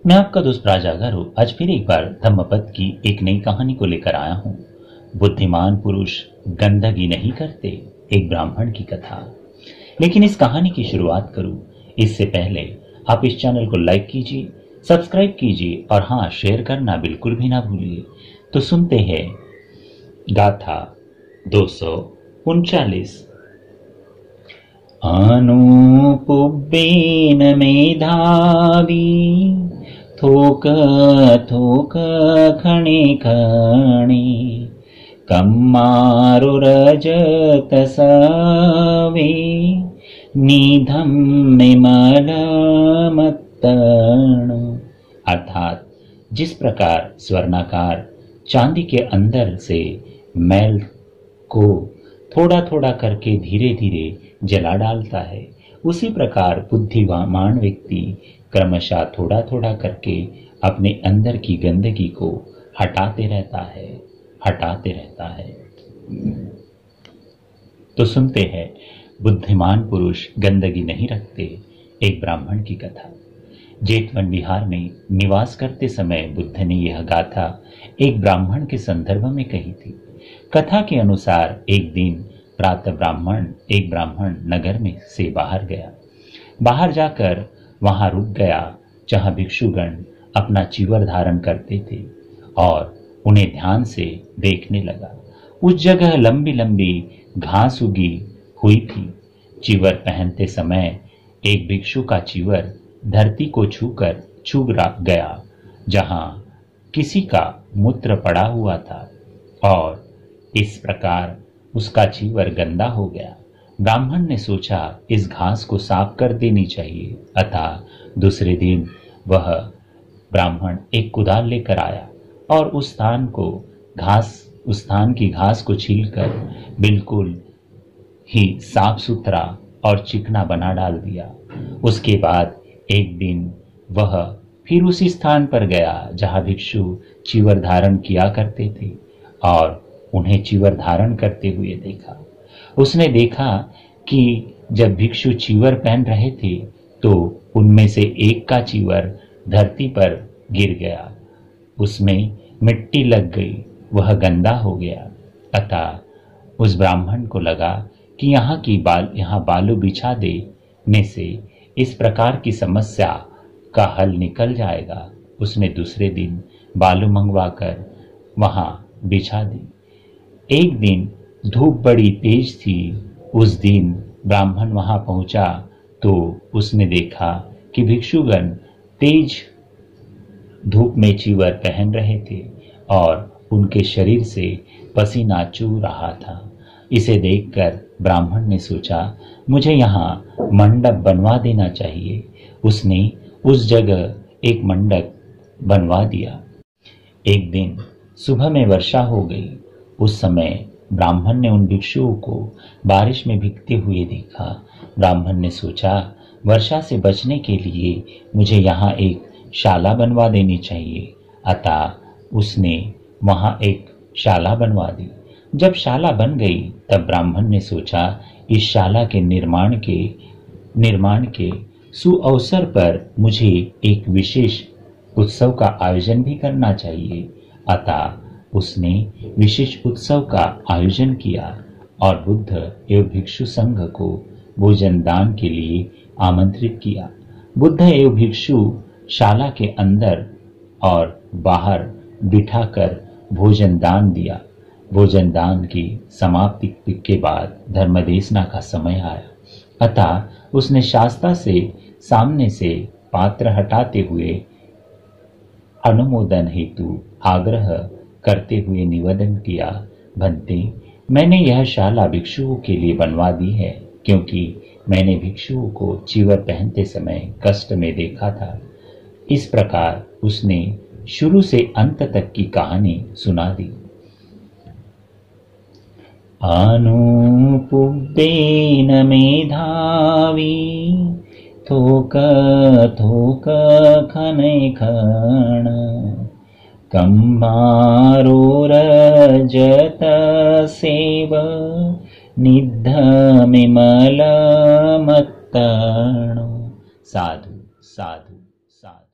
मैं आपका दोस्त राजागर हूँ। आज फिर एक बार धम्मपद की एक नई कहानी को लेकर आया हूँ। बुद्धिमान पुरुष गंदगी नहीं करते, एक ब्राह्मण की कथा। लेकिन इस कहानी की शुरुआत करूँ इससे पहले आप इस चैनल को लाइक कीजिए, सब्सक्राइब कीजिए और हाँ, शेयर करना बिल्कुल भी ना भूलिए। तो सुनते हैं गाथा 239। अनुपुब्बेन मेधावी थोक थोक खणे खणे कम्मारुरजत सवे निधम निमलमत्तण। अर्थात जिस प्रकार स्वर्णाकार चांदी के अंदर से मैल को थोड़ा थोड़ा करके धीरे धीरे जला डालता है, उसी प्रकार बुद्धिमान व्यक्ति क्रमशः थोड़ा थोड़ा करके अपने अंदर की गंदगी को हटाते रहता है। तो सुनते हैं बुद्धिमान पुरुष गंदगी नहीं रखते, एक ब्राह्मण की कथा। जेतवन विहार में निवास करते समय बुद्ध ने यह गाथा एक ब्राह्मण के संदर्भ में कही थी। कथा के अनुसार एक दिन प्रातः एक ब्राह्मण नगर में से बाहर गया। बाहर जाकर वहां रुक गया जहां भिक्षुगण अपना चीवर धारण करते थे और उन्हें ध्यान से देखने लगा। उस जगह लंबी लंबी घास उगी हुई थी। चीवर पहनते समय एक भिक्षु का चीवर धरती को छू गया जहां किसी का मूत्र पड़ा हुआ था और इस प्रकार उसका चीवर गंदा हो गया। ब्राह्मण ने सोचा इस घास को साफ कर देनी चाहिए। अतः दूसरे दिन वह ब्राह्मण एक कुदाल लेकर आया और उस स्थान की घास को छीलकर बिल्कुल ही साफ सुथरा और चिकना बना डाल दिया। उसके बाद एक दिन वह फिर उसी स्थान पर गया जहां भिक्षु चीवर धारण किया करते थे और उन्हें चीवर धारण करते हुए देखा। उसने देखा कि जब भिक्षु चीवर पहन रहे थे तो उनमें से एक का चीवर धरती पर गिर गया, उसमें मिट्टी लग गई, वह गंदा हो गया। अतः उस ब्राह्मण को लगा कि यहाँ बालू बिछा देने से इस प्रकार की समस्या का हल निकल जाएगा। उसने दूसरे दिन बालू मंगवाकर वहां बिछा दी। एक दिन धूप बड़ी तेज थी। उस दिन ब्राह्मण वहां पहुंचा तो उसने देखा कि भिक्षुगण तेज धूप में चीवर पहन रहे थे और उनके शरीर से पसीना चू रहा था। इसे देखकर ब्राह्मण ने सोचा मुझे यहाँ मंडप बनवा देना चाहिए। उसने उस जगह एक मंडप बनवा दिया। एक दिन सुबह में वर्षा हो गई। उस समय ब्राह्मण ने उन भिक्षुओं को बारिश में भीगते हुए देखा। ब्राह्मण ने सोचा वर्षा से बचने के लिए मुझे यहाँ एक शाला बनवा देनी चाहिए। अतः उसने वहाँ एक शाला बनवा दी। जब शाला बन गई तब ब्राह्मण ने सोचा इस शाला के निर्माण के सुअवसर पर मुझे एक विशेष उत्सव का आयोजन भी करना चाहिए। अतः उसने विशेष उत्सव का आयोजन किया और बुद्ध एवं भिक्षु संघ को भोजन दान के लिए आमंत्रित किया। बुद्ध एवं भिक्षु शाला के अंदर और बाहर बिठाकर भोजन दान दिया। भोजन दान की समाप्ति के बाद धर्मदेशना का समय आया। अतः उसने शास्ता से सामने से पात्र हटाते हुए अनुमोदन हेतु आग्रह करते हुए निवेदन किया, भंते, मैंने यह शाला भिक्षुओं के लिए बनवा दी है क्योंकि मैंने भिक्षुओं को चीवर पहनते समय कष्ट में देखा था। इस प्रकार उसने शुरू से अंत तक की कहानी सुना दी। अनुपुब्बेन मेधावी थोक थोक खने खण कम्मारोरजत सेव निद्धमिमलमत्तण। साधु साधु साधु।